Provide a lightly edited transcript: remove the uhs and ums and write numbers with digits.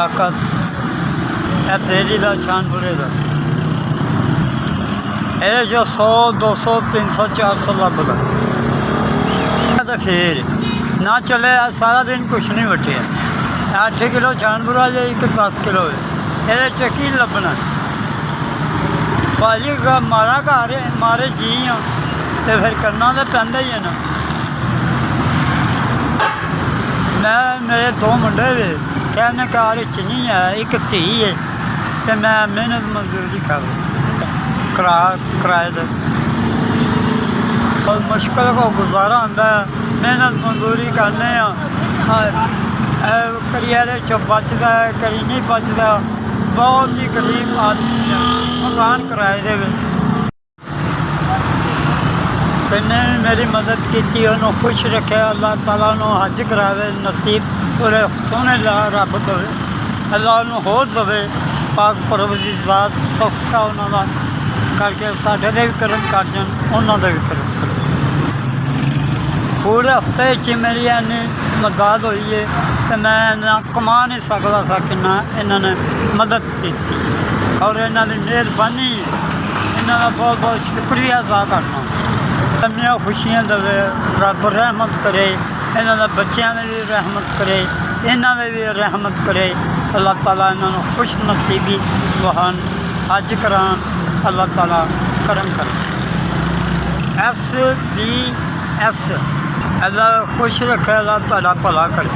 ताकत है तेरी दा शानपुरे का ये जो 100 200 300 400 लभदा तो फिर ना चले सारा दिन कुछ नहीं बचे 8 किलो शानपुरा जो एक 10 किलो है ये की लभना भाजी मारा घर मारे जी हाँ तो फिर करना तो पैंदा ही है ना। मैं मेरे 2 मुंडे वे कहने कार नहीं है एक धी है तो मैं मेहनत मजदूरी कर किराए बहुत मुश्किल को गुजारा होता है मेहनत मजदूरी करने करियर च बचता है कहीं नहीं बचता बहुत ही गरीब आदमी है मकान किराए दे किन्ने मेरी मदद की उन्होंने खुश रखे अल्लाह ताला उन्होंने हज करावे नसीब और सोने रब दे अल्लाह उन्होंने होर दे पाक परब की बात सौखा उन्होंने करके साढ़े भी करम कर जान उन्होंने भी करम कर पूरे हफ्ते च मेरी इन्नी मदद हुई है तो मैं ना कमा नहीं सकता था कि ना इन्होंने मदद की और इन्होंने मेहरबानी इन्हों का बहुत बहुत शुक्रिया अदा करना लम्बियां खुशियां दे रब रहमत करे इन्हों बच्चों ने भी रहमत करे इन्होंने भी रहमत करे अल्लाह ताला इन्हों खुश नसीबी वहान हज करान अल्लाह ताला करम करे SBS अल्लाह खुश रखे अल्लाह ताला भला करे।